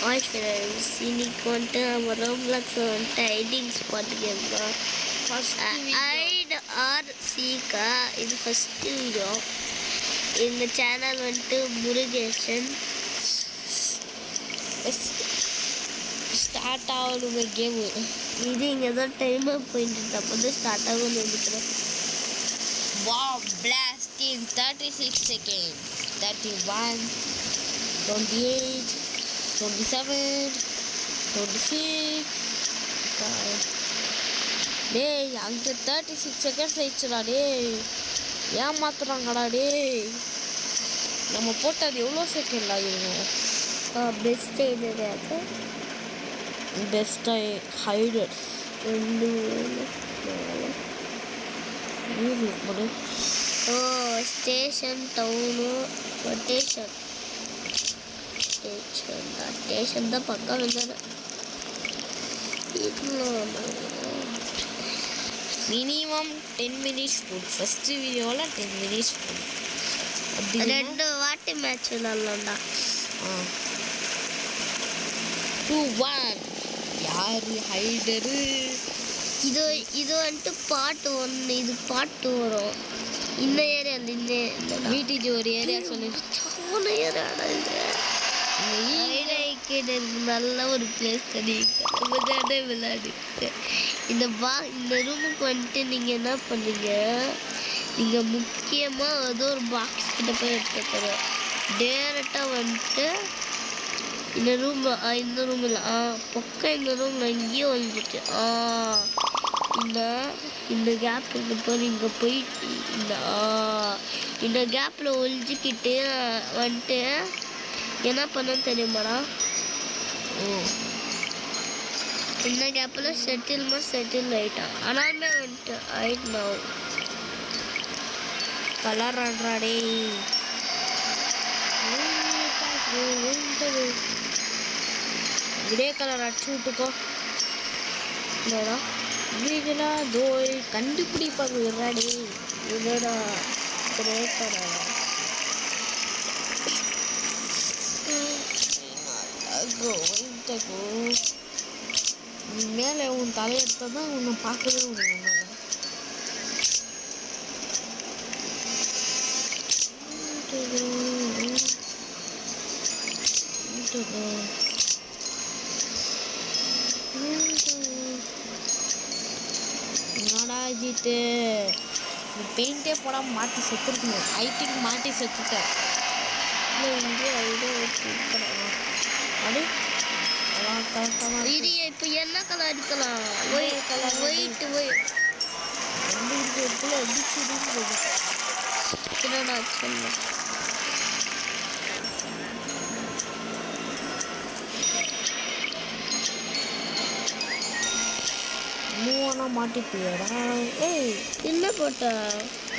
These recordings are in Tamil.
ஹாய் ஃப்ரெண்ட்ஸ், இன்னைக்கு வந்துட்டு நம்ம ரோப்ளாக்ஸ் வந்துட்டு ஹைடிங் ஸ்பாட் கேம் தான். ஹைட் ஆர் சீக்கா, இது ஃபஸ்ட்டு வீடியோ. எங்கள் சேனல் வந்துட்டு முருகேசன். ஸ்டார்ட் ஆகணுங்க கேமு. இது இங்கே தான் டைமர் போயிட்டு அப்போ தான் ஸ்டார்ட் ஆகும்னு நினைக்கிறேன். Wow, blasting 36 seconds. 31, 28, 27, 26. டேய், அங்கே 36 செகண்ட்ஸ் ஆயிடுச்சுடா. டேய், ஏமாத்துறாங்கடா. டேய், நம்ம போட்டது எவ்வளோ செகண்ட் ஆகிருக்கும்? பெஸ்ட் எது பெஸ்ட் ஹைடர்ஸ் 2 போடு. ஸ்டேஷன் டவுனு ஸ்டேஷன் ஸ்டேஷன் தான் பக்கம் வந்தது. மினிமம் 10 மினிட்ஸ் போடு. ஃபஸ்ட்டு வீடியோவில் 10 மினிட்ஸ் போடு. அப்படி 2 வாட்டி மேட்ச் விளாட்லாம்டா. 2-1 யாரு ஹைடரு? இது வந்துட்டு பார்ட் 1. இது பார்ட் 2 வரும். இந்த ஏரியா இந்த வீட்டுக்கு ஒரு ஏரியா சொல்லி ஏரியாடா இது. நல்ல ஒரு பிளேஸ் கிடையாது விளையாடுக்கு. இந்த ரூமுக்கு வந்துட்டு நீங்கள் என்ன பண்ணீங்க, நீங்கள் முக்கியமாக ஏதோ ஒரு பாக்ஸ் கிட்ட போய் எடுத்துக்கிறோம். டேரெக்டாக வந்துட்டு இந்த ரூமில் பக்கம் இந்த ரூமில் எங்கேயோ வந்துட்டு இந்த கேப் இருக்கப்போ நீங்கள் போயிட்டு இந்த கேப்பில் ஒழிஞ்சிக்கிட்டு வந்துட்டு என்ன பண்ணன்னு தெரியுமாடா? இந்த கேப்பில் செட்டில் ஆகிட்டான். ஆனாலுமே வந்துட்டு ஆயிட்டுனா கலர் ஆடுறாடே. கிரே கலர் அடிச்சு விட்டுக்கோ. என்னடா வீடுனா தோய் கண்டுபிடிப்பாங்க. விராடே என்னடா கிரே கலர் மேலே உன் தலையெடுத்தா தான் உன்னை பார்க்கவே முடியும். என்னடாஜிட்டு பெயிண்டே போடாமல் மாட்டி செத்துருக்கணும். ஐட்டிக்கு மாட்டி செத்துட்டேன். இங்கே அப்படி இது இப்போ என்ன கலர் அடிக்கலாம்? ஒயிட் என்னடா சொல்ல மூணா மாட்டிப்பியடா. ஏய், என்ன போட்ட?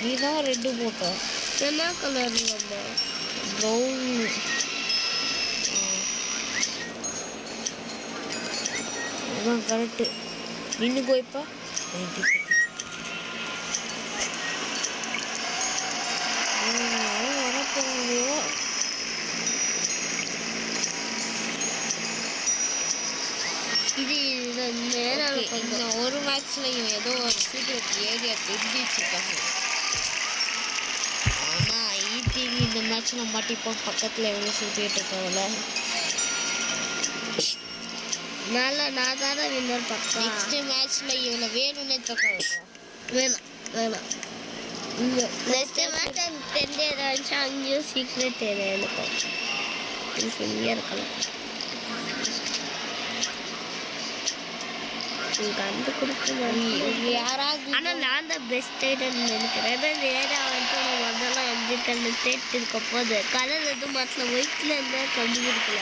நீ தான் ரெட்டு போட்ட. என்ன கலர்? நம்ம ப்ரௌன். அதான் கரெக்டு. நின்று போய்ப்பா. வரப்போறியோ? இது இந்த ஒரு மேட்ச்லையும் ஏதோ ஒரு சீக்ரெட் ஏரியா தெரிஞ்சு வச்சுருக்காங்க. ஆனால் ஈட்டிங் இந்த மேட்ச்சில் மாட்டிப்போம். பக்கத்தில் எவ்வளோ சுற்றிட்டு இருக்கவங்கள நான் தானே வின்னர் பக்கம். நெக்ஸ்ட் மேட்ச்சில் இவனை வேணும்னே வேணாம் இல்லை. நெக்ஸ்ட் மேட்ச் தெரிஞ்ச ஏதாச்சும் அங்கேயும் சீக்ரெட் ஏரியா இருக்கும். இது சொல்லியே இருக்கலாம். கண்டு கொடுக்க யாராவது. ஆனால் நான் தான் பெஸ்ட் ஐடன்னு நினைக்கிறேன். இந்த ஏரியா வந்துட்டு நம்ம அதெல்லாம் எப்படி கண்டு தேட்டு இருக்க போது கலர் எதுவும் மாற்றல. ஒயிட்டில் இருந்தால் கண்டுபிடிக்கல.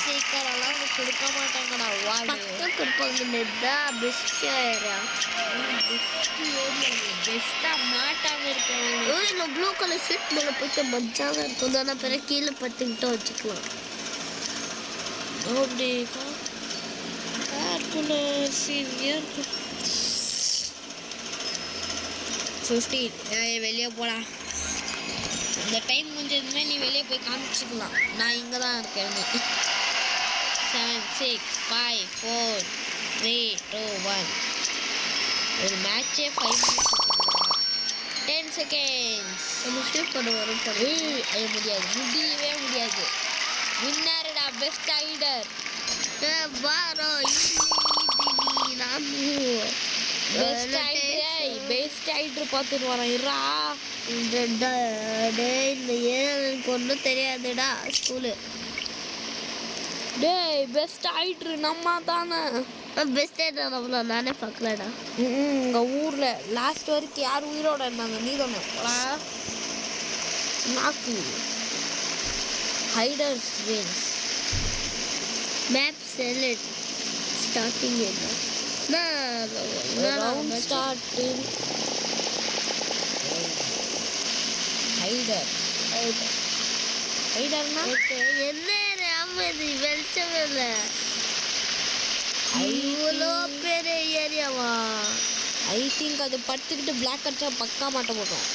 சீக்கிரம்லாம் கொடுக்க மாட்டாங்கடா. பக்கம் கொடுப்பாங்க. தான் பெஸ்ட் ஏரியா. பெஸ்ட்டாக மாட்டாங்க இருக்கவங்க. இந்த ப்ளூ கலர் ஷர்ட் மேலே போயிட்டு மஜாவாக இருக்கும். தானே பிறகு கீழே பத்துக்கிட்ட வச்சுக்கலாம். அப்படி ஏர் கூலர் சீனியர் 15 வெளியே போடா. இந்த டைம் முடிஞ்சதுமே நீ வெளியே போய் காமிச்சிக்கலாம். நான் இங்கே தான் இருக்கேன். 7 6 5 4 3 2 1. ஒரு மேட்சே 5 minutes 10 seconds. ஷூட் பண்ண வரும் அது முடியாது, முடியவே முடியாது. வின்னர்டா, பெஸ்ட் ஹைடர். பாரோ நாமு பெஸ்ட் ஹைடர் பார்த்துட்டு வரேன். இருடா. இந்த எனக்கு ஒன்றும் தெரியாதுடா ஸ்கூலு. டேய் பெஸ்ட் ஹைடர் நம்ம தானே. பெஸ்ட் ஹைடர் அவ்வளோ நானே பார்க்கலடா. உங்கள் ஊரில் லாஸ்ட் வரைக்கும் யார் உயிரோட இருந்தாங்க? நீ தானே நாக்கு. ஹைடர்ஸ் வின்ஸ். மேப் செலக்ட் ஸ்டார்டிங் என்ன ரவுண்ட் ஸ்டார்டிங். ஹைடர்னா என்ன ராமது வெளிச்சம் இல்லை. இவ்வளோ பெரிய ஏரியாவா? ஐ திங்க் அது படுத்துக்கிட்டு பிளாக் அடிச்சா பக்கா மாட்ட போட்டோம்.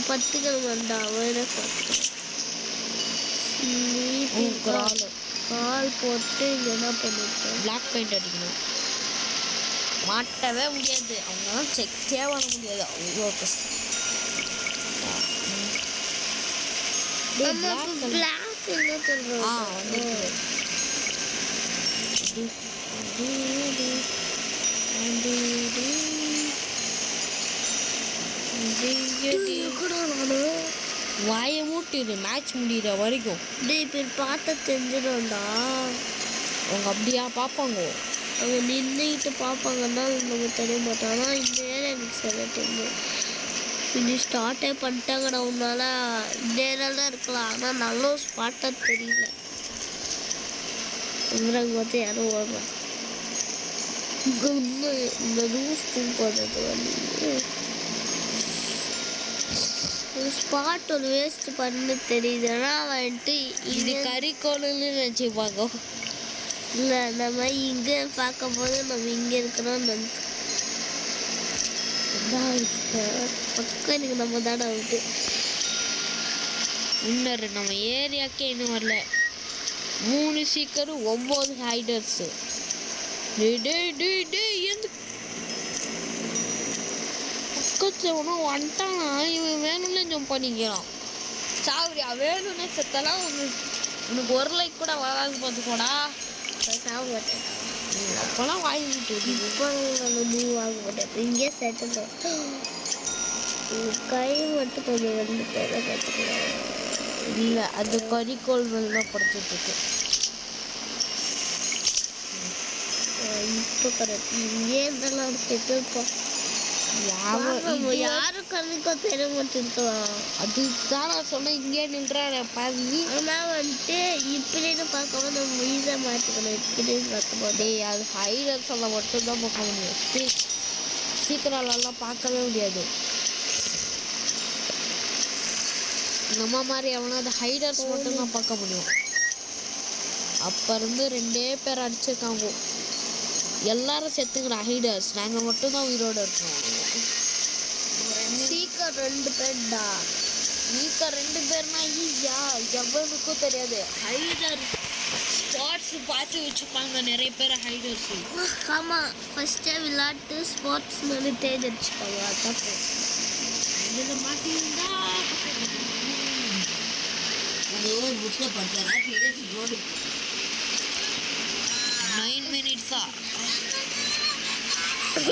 பத்துக்கணுமாண்டா கால் போட்டு இங்கே என்ன பண்ணிட்டேன்? பிளாக் பெயிண்ட் அடிக்கணும். மாட்டவே முடியாது, அவங்களாம் செக்கே பண்ண முடியாது, அவ்வளோ கஷ்டம். பிளாக் என்ன சொல்கிறோம்? வாயை மூட்டிடு மேட்ச் முடிகிற வரைக்கும். இப்போ பார்த்தா தெரிஞ்சிடும்டா. அவங்க அப்படியா பார்ப்பாங்க? அவங்க நின்றுக்கிட்டு பார்ப்பாங்கன்னா நமக்கு தெரிய மாட்டோம். ஆனால் இந்த ஏரியா எனக்கு சில டைம் இனி ஸ்டார்ட்டே பண்ணிட்டாங்கடா. உன்னால இந்த ஏரியாவில் தான் இருக்கலாம், ஆனால் நல்ல ஸ்பாட்டாக தெரியல. அங்கே பார்த்து யாரும் ஓடுறான். இங்கே இன்னும் இந்த ரூஃப் போடுறது வந்து ஸ்பாட் ஒரு வேஸ்ட் பண்ணு தெரியுது. ஆனால் வந்துட்டு இது கறிக்கோளுன்னு நினச்சிப்பாங்க. இல்லை நம்ம இங்கே பார்க்கும்போது நம்ம இங்கே இருக்கிறோம் பக்கம் எனக்கு நம்ம தானே விட்டு இன்னொரு நம்ம ஏரியாக்கே இன்னும் வரல. 3 சீக்கரும் 9 ஹைடர்ஸு. பக்கத்தில் ஒன்றும் வந்துட்டானா இவன் வேணும்னே ஜம்ப் பண்ணிக்கிறான். சாவரியா வேணும்னே செத்தலாம். உனக்கு ஒரு லைக் கூட வராது பார்த்துக்கோடா. சாக மாட்டேன். அப்போலாம் வாங்கிட்டு இப்போ மூவ் ஆக மாட்டேன். இங்கே செட்டில் கை மட்டும் கொஞ்சம் வந்து தேவை பார்த்துக்கலாம். இல்லை அது கறிக்கோள் மேலே தான் படுத்துட்டு இருக்கு. இப்போ கரெக்ட் இங்கே இருந்தாலும் செட்டில்ப்பா. யாரும் கண்ணுக்கோ தெரிய மாட்டேன்க்கலாம். அதுதான் நான் சொன்னேன் இங்கே நின்றான பாதி. ஆனால் வந்துட்டு இப்படின்னு பார்க்கும்போது நம்ம ஈஸியாக மாற்றிக்கணும். இப்படின்னு பார்க்கும்போது அது ஹைடர் சொல்ல மட்டும்தான் பார்க்க முடியும். சீக்கிரம்லாம் பார்க்கவே முடியாது. நம்ம மாதிரி எவனா அது ஹைடர்ஸ் மட்டும்தான் பார்க்க முடியும். அப்போ இருந்து 2 பேர் அடிச்சிருக்காங்க. எல்லாரும் செத்துக்கிற ஹைடர்ஸ். நாங்கள் மட்டும்தான் உயிரோடு இருக்கோம். சீக்கிரம் 2 பேர்டா. சீக்கிரம் 2 பேர்னா ஈஸியா எவனுக்கும் தெரியாது. ஹைடர் ஸ்பாட்ஸ் பார்த்து வச்சுப்பாங்க நிறைய பேர் ஹைடர்ஸ். ஆமாம் ஃபஸ்ட்டே விளையாட்டு ஸ்போர்ட்ஸ் மாதிரி தேர்ந்தெடுச்சுப்பாங்க. அதான் இதில் மாட்டிருந்தா 9 minutes-ஆ?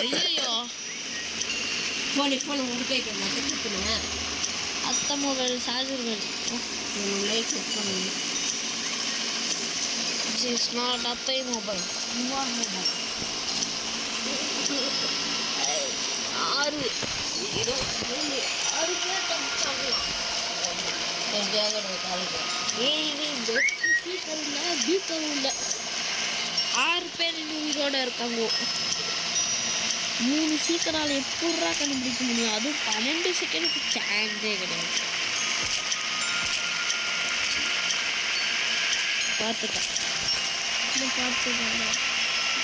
ஐயோ ஃபோன் முடிக்க அத்தை மொபைல் சார்ஜர்கள் லைட் செட் பண்ணுங்க. இட்ஸ் நாட் அத்தை மொபைல். 6 பேர் தப்பிச்சாங்களாம். இல்லை 6 பேர் இன்னும் உயிரோட இருக்காங்க. 3 சீக்கிரம் எப்படா கண்டுபிடிக்க முடியும்? அதுவும் 12 செகண்டுக்கு சான்ஸே கிடையாது. பார்த்துட்டேன்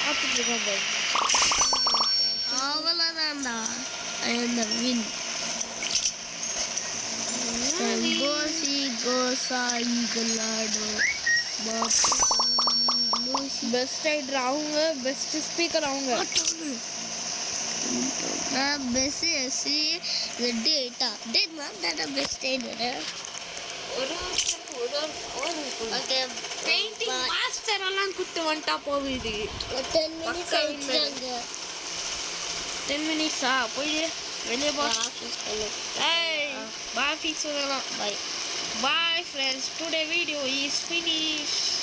பார்த்துட்டு அவ்வளோதான்டா. அந்த வின் கோசா ஈகலாடோ பெஸ்ட் ரைடர் அவங்க, பெஸ்ட் ஸ்பீக்கர் அவங்க. நான் பெஸ்ட் எஸ்சி டேட்டா டேட் மேம் டேட்டா பெஸ்ட் ரைடர். ஒரு பெயிண்டிங் மாஸ்டர் எல்லாம் குத்து வந்துட்டா போகுது. 10 minutes ஆயிடுச்சாங்க. 10 minutes போய் வெளியே போ. ஏய் பாய் ஃபிக்ஸ் சொல்லலாம். Bye. Bye friends, today video is finished.